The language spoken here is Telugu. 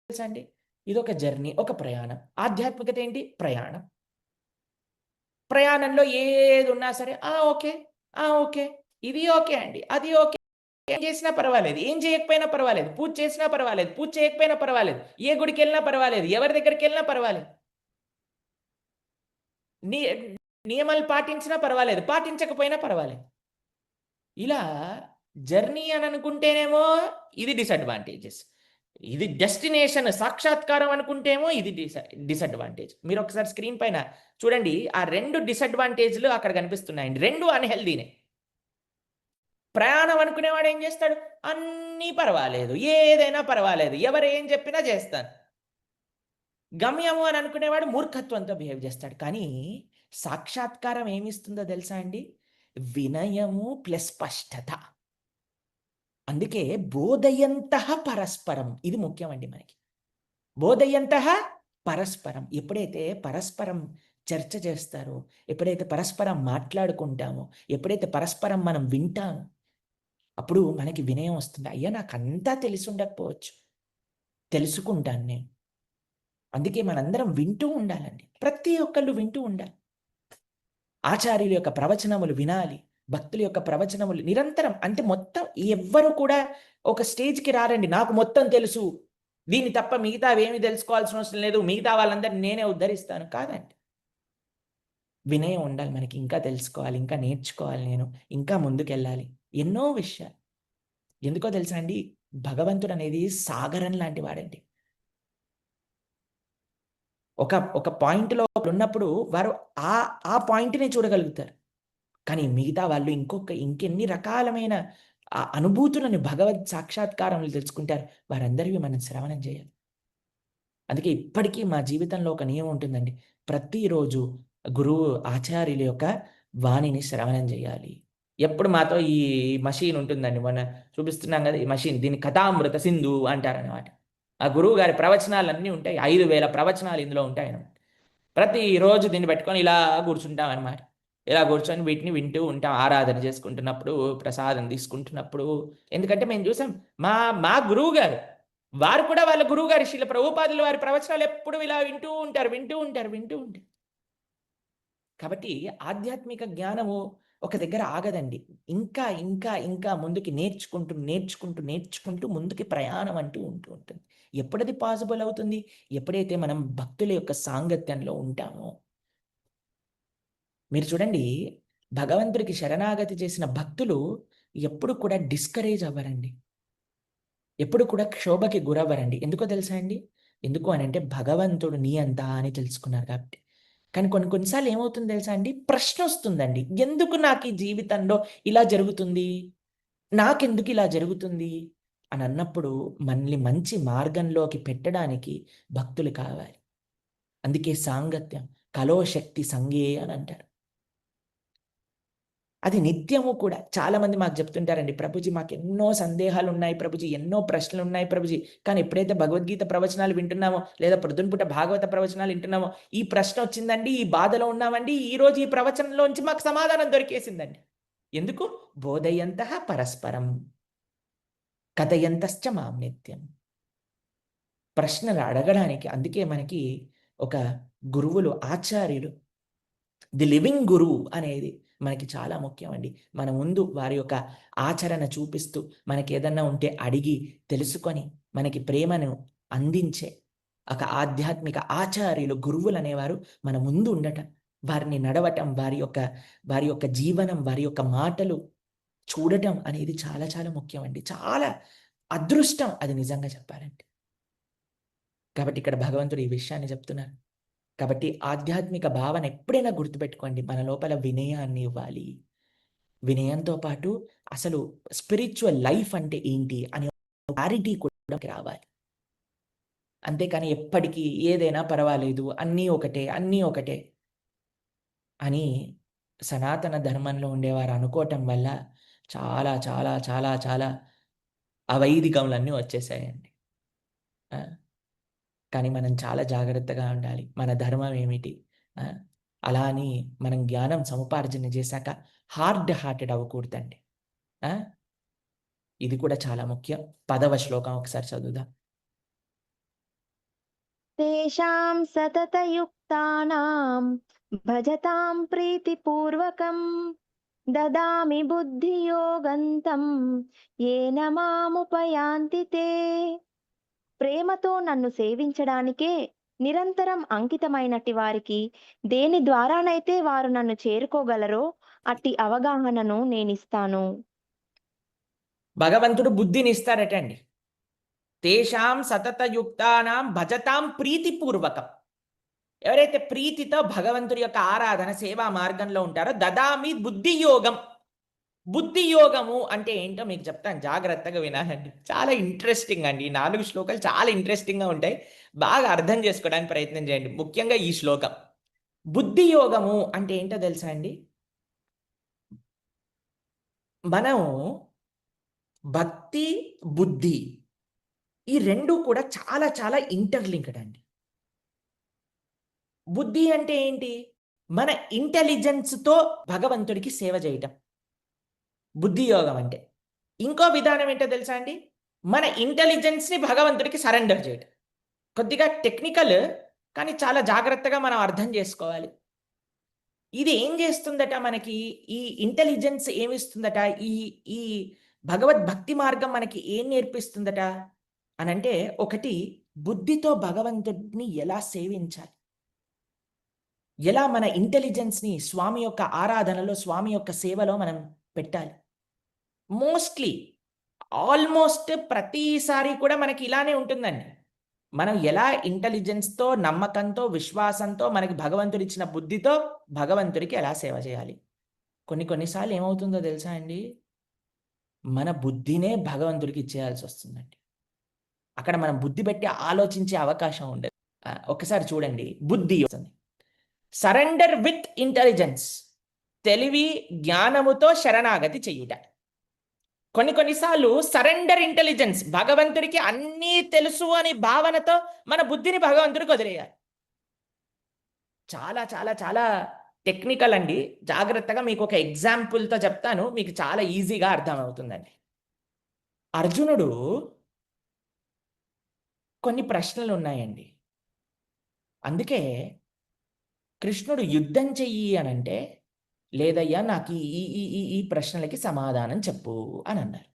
తెలుసా అండి? ఇదొక జర్నీ, ఒక ప్రయాణం. ఆధ్యాత్మికత ఏంటి? ప్రయాణం. ప్రయాణంలో ఏదున్నా సరే, ఓకే. ఓకే. ఇది ఓకే అండి. అది ఓకే. ఏం చేసినా పర్వాలేదు. ఏం చేయకపోయినా పర్వాలేదు. పూజ చేసినా పర్వాలేదు. పూజ చేయకపోయినా పర్వాలేదు. ఏ గుడికెళ్ళినా పర్వాలేదు. ఎవరి దగ్గరికెళ్ళినా పర్వాలేదు. ని నియమాలు పాటించినా పర్వాలేదు. పాటించకపోయినా పర్వాలేదు. ఇలా జర్నీ అని అనుకుంటేనేమో ఇది డిసడ్వాంటేజెస్. ఇది డెస్టినేషన్ సాక్షాత్కారం అనుకుంటేమో ఇది డిసడ్వాంటేజ్. మీరు ఒకసారి స్క్రీన్ పైన చూడండి. ఆ 2 డిసడ్వాంటేజ్‌లు అక్కడ కనిపిస్తున్నాయండి. 2 అన్‌హెల్తీనే. ప్రయాణం అనుకునేవాడు ఏం చేస్తాడు? అన్నీ పర్వాలేదు. ఏదైనా పర్వాలేదు. ఎవరు ఏం చెప్పినా చేస్తాను. గమ్యము అని అనుకునేవాడు మూర్ఖత్వంతో బిహేవ్ చేస్తాడు. కానీ సాక్షాత్కారం ఏమిస్తుందో తెలుసా అండి? వినయము ప్లస్ స్పష్టత. అందుకే బోధయంతః పరస్పరం. ఇది ముఖ్యమండి మనకి. బోధయంతః పరస్పరం. ఎప్పుడైతే పరస్పరం చర్చ చేస్తారో, ఎప్పుడైతే పరస్పరం మాట్లాడుకుంటామో, ఎప్పుడైతే పరస్పరం మనం వింటామో, అప్పుడు మనకి వినయం వస్తుంది. అయ్యా! నాకంతా తెలిసి ఉండకపోవచ్చు. తెలుసుకుంటాను నేను. అందుకే మనందరం వింటూ ఉండాలండి. ప్రతి ఒక్కళ్ళు వింటూ ఉండాలి. ఆచార్యుల యొక్క ప్రవచనములు వినాలి. భక్తుల యొక్క ప్రవచనములు నిరంతరం అంటే మొత్తం ఎవ్వరు కూడా ఒక స్టేజ్‌కి రారండి. నాకు మొత్తం తెలుసు. దీన్ని తప్ప మిగతావేమి తెలుసుకోవాల్సిన అవసరం లేదు. మిగతా వాళ్ళందరిని నేనే ఉద్ధరిస్తాను. కాదండి. వినయం ఉండాలి మనకి. ఇంకా తెలుసుకోవాలి. ఇంకా నేర్చుకోవాలి నేను. ఇంకా ముందుకెళ్ళాలి. ఎన్నో విషయాలు. ఎందుకో తెలుసా అండి? భగవంతుడనేది సాగరం లాంటి వాడండి. ఒక పాయింట్‌లో ఉన్నప్పుడు వారు ఆ ఆ పాయింట్‌నే చూడగలుగుతారు. కానీ మిగతా వాళ్ళు ఇంకెన్ని రకాలమైన అనుభూతులను భగవత్ సాక్షాత్కారములు తెలుసుకుంటారు. వారందరివి మనం శ్రవణం చేయాలి. అందుకే ఇప్పటికీ మా జీవితంలో ఒక నియమం ఉంటుందండి. ప్రతిరోజు గురువు ఆచార్యుల యొక్క వాణిని శ్రవణం చేయాలి. ఎప్పుడు మాతో ఈ మషీన్ ఉంటుందండి. మొన్న చూపిస్తున్నాం కదా! ఈ మషీన్ దీన్ని కథామృత సింధు అంటారనమాట. ఆ గురువు గారి ప్రవచనాలన్నీ ఉంటాయి. 5000 ప్రవచనాలు ఇందులో ఉంటాయన్నమాట. ప్రతిరోజు దీన్ని పెట్టుకొని ఇలా కూర్చుంటామనమాట. ఇలా కూర్చొని వీటిని వింటూ ఉంటాం. ఆరాధన చేసుకుంటున్నప్పుడు, ప్రసాదం తీసుకుంటున్నప్పుడు. ఎందుకంటే మేము చూసాం. మా మా గురువుగారు, వారు కూడా వాళ్ళ గురువుగారు శ్రీల ప్రభుపాదుల వారి ప్రవచనాలు ఎప్పుడు ఇలా వింటూ ఉంటారు, వింటూ ఉంటారు, వింటూ ఉంటారు. కాబట్టి ఆధ్యాత్మిక జ్ఞానము ఒక దగ్గర ఆగదండి. ఇంకా, ఇంకా, ఇంకా ముందుకి నేర్చుకుంటూ, నేర్చుకుంటూ, నేర్చుకుంటూ ముందుకి ప్రయాణం అంటూ ఉంటూ ఉంటుంది. ఎప్పుడది పాసిబుల్ అవుతుంది? ఎప్పుడైతే మనం భక్తుల యొక్క సాంగత్యంలో ఉంటామో. మీరు చూడండి, భగవంతుడికి శరణాగతి చేసిన భక్తులు ఎప్పుడు కూడా డిస్కరేజ్ అవ్వరండి. ఎప్పుడు కూడా క్షోభకి గురవ్వరండి. ఎందుకో తెలుసా అండి? ఎందుకు అనంటే భగవంతుడు నియంత అని తెలుసుకున్నారు కాబట్టి. కానీ కొన్ని కొన్ని సార్లు ఏమవుతుందో తెలుసా అండి? ప్రశ్నొస్తుందండి. ఎందుకు నాకు ఈ జీవితంలో ఇలా జరుగుతుంది? నాకెందుకు ఇలా జరుగుతుంది? అని అన్నప్పుడు మనల్ని మంచి మార్గంలోకి పెట్టడానికి భక్తులు కావాలి. అందుకే సాంగత్యం, కలో శక్తి సంగే అని అంటారు. అది నిత్యము కూడా. చాలామంది మాకు చెప్తుంటారండి, "ప్రభుజీ మాకెన్నో సందేహాలున్నాయి ప్రభుజీ, ఎన్నో ప్రశ్నలున్నాయి ప్రభుజీ. కానీ ఎప్పుడైతే భగవద్గీత ప్రవచనాలు వింటున్నామో, లేదా పొద్దున పూట భాగవత ప్రవచనాలు వింటున్నామో, ఈ ప్రశ్నొచ్చిందండి, ఈ బాధలో ఉన్నామండి, ఈరోజు ఈ ప్రవచనంలోంచి మాకు సమాధానం దొరికేసిందండి." ఎందుకు? బోధయంతః పరస్పరం, కథయంతశ్చ మాం నిత్యం. ప్రశ్నలు అడగడానికి అందుకే మనకి ఒక గురువులు, ఆచార్యులు, ది లివింగ్ గురువు అనేది మనకి చాలా ముఖ్యమండి. మన ముందు వారి యొక్క ఆచరణ చూపిస్తూ, మనకేదన్నా ఉంటే అడిగి, తెలుసుకొని, మనకి ప్రేమను అందించే ఒక ఆధ్యాత్మిక ఆచార్యులు, గురువులనేవారు మన ముందు ఉండటం, వారిని నడవటం, వారి యొక్క జీవనం, వారి యొక్క మాటలు చూడటం అనేది చాలా చాలా ముఖ్యమండి. చాలా అదృష్టం అది నిజంగా చెప్పాలంటే. కాబట్టి ఇక్కడ భగవంతుడు ఈ విషయాన్ని చెప్తున్నారు. కాబట్టి ఆధ్యాత్మిక భావన ఎప్పుడైనా గుర్తుపెట్టుకోండి. మన లోపల వినయాన్ని ఇవ్వాలి. వినయంతో పాటు అసలు స్పిరిచ్యువల్ లైఫ్ అంటే ఏంటి అనే క్లారిటీ కూడా రావాలి. అంతేకాని ఎప్పటికీ ఏదైనా పర్వాలేదు. అన్నీ ఒకటే, అన్నీ ఒకటే అని సనాతన ధర్మంలో ఉండేవారు అనుకోవటం వల్ల చాలా, చాలా, చాలా, చాలా అవైదికములన్నీ వచ్చేసాయండి. ఆ! కానీ మనం చాలా జాగ్రత్తగా ఉండాలి. మన ధర్మం ఏమిటి? ఆ! అలా అని మనం జ్ఞానం సముపార్జన చేశాక హార్డ్ హార్టెడ్ అవ్వకూడదండి. ఆ! ఇది కూడా చాలా ముఖ్యం. 10వ శ్లోకం ఒకసారి చదువుదాం. తేషాం సతతయుక్తానాం భజతాం ప్రీతిపూర్వకం దదామి బుద్ధియోగంతం ఏన మాముపయాంతి తే. ప్రేమతో నన్ను సేవించడానికే నిరంతరం అంకితమైనట్టి వారికి దేని ద్వారానైతే వారు నన్ను చేరుకోగలరో అట్టి అవగాహనను నేనిస్తాను. భగవంతుడు బుద్ధినిస్తాడట అండి. తేషాం సతతయుక్తానాం భజతాం ప్రీతిపూర్వకం. ఎవరైతే ప్రీతితో భగవంతుడి యొక్క ఆరాధన సేవా మార్గంలో ఉంటారో దదామి బుద్ధి యోగం. బుద్ధి యోగము అంటే ఏంటో మీకు చెప్తాను, జాగ్రత్తగా వినాలండి. చాలా ఇంట్రెస్టింగ్ అండి. ఈ 4 శ్లోకాలు చాలా ఇంట్రెస్టింగ్గా ఉంటాయి. బాగా అర్థం చేసుకోవడానికి ప్రయత్నం చేయండి, ముఖ్యంగా ఈ శ్లోకం. బుద్ధి యోగము అంటే ఏంటో తెలుసా అండి? మనం భక్తి, బుద్ధి ఈ 2 కూడా చాలా చాలా ఇంటర్లింక్డ్ అండి. బుద్ధి అంటే ఏంటి? మన ఇంటెలిజెన్స్‌తో భగవంతుడికి సేవ చేయటం. బుద్ధి యోగం అంటే. ఇంకో విధానం ఏంటో తెలుసా అండి? మన ఇంటెలిజెన్స్‌ని భగవంతుడికి సరెండర్ చేయటం. కొద్దిగా టెక్నికల్, కానీ చాలా జాగ్రత్తగా మనం అర్థం చేసుకోవాలి. ఇది ఏం చేస్తుందట మనకి? ఈ ఇంటెలిజెన్స్ ఏమిస్తుందట? ఈ ఈ భగవద్భక్తి మార్గం మనకి ఏం నేర్పిస్తుందట అనంటే, ఒకటి బుద్ధితో భగవంతుడిని ఎలా సేవించాలి? ఎలా మన ఇంటెలిజెన్స్‌ని స్వామి యొక్క ఆరాధనలో, స్వామి యొక్క సేవలో మనం పెట్టాలి? మోస్ట్‌లీ, ఆల్మోస్ట్ ప్రతిసారి కూడా మనకి ఇలానే ఉంటుందండి. మనం ఎలా ఇంటెలిజెన్స్‌తో, నమ్మకంతో, విశ్వాసంతో మనకి భగవంతుడిచ్చిన బుద్ధితో భగవంతుడికి ఎలా సేవ చేయాలి? కొన్ని కొన్ని సార్లు ఏమవుతుందో తెలుసా అండి? మన బుద్ధినే భగవంతుడికి ఇచ్చేయాల్సొస్తుందండి. అక్కడ మనం బుద్ధి పెట్టి ఆలోచించే అవకాశం ఉండదు. ఒక్కసారి చూడండి, బుద్ధి వస్తుంది. Surrender with intelligence. తెలివి, జ్ఞానముతో శరణాగతి చెయ్యుట. కొన్ని కొన్ని సార్లు సరెండర్ ఇంటెలిజెన్స్, భగవంతుడికి అన్నీ తెలుసు అని భావనతో మన బుద్ధిని భగవంతుడికి వదిలేయాలి. చాలా చాలా చాలా టెక్నికల్ అండి. జాగ్రత్తగా మీకు ఒక ఎగ్జాంపుల్‌తో చెప్తాను. మీకు చాలా ఈజీగా అర్థమవుతుందండి. అర్జునుడు కొన్ని ప్రశ్నలున్నాయండి. అందుకే కృష్ణుడు యుద్ధం చెయ్యి అనంటే, లేదయ్యా నాకు ఈ ఈ ఈ ఈ ఈ ప్రశ్నలకి సమాధానం చెప్పు అనన్నారు.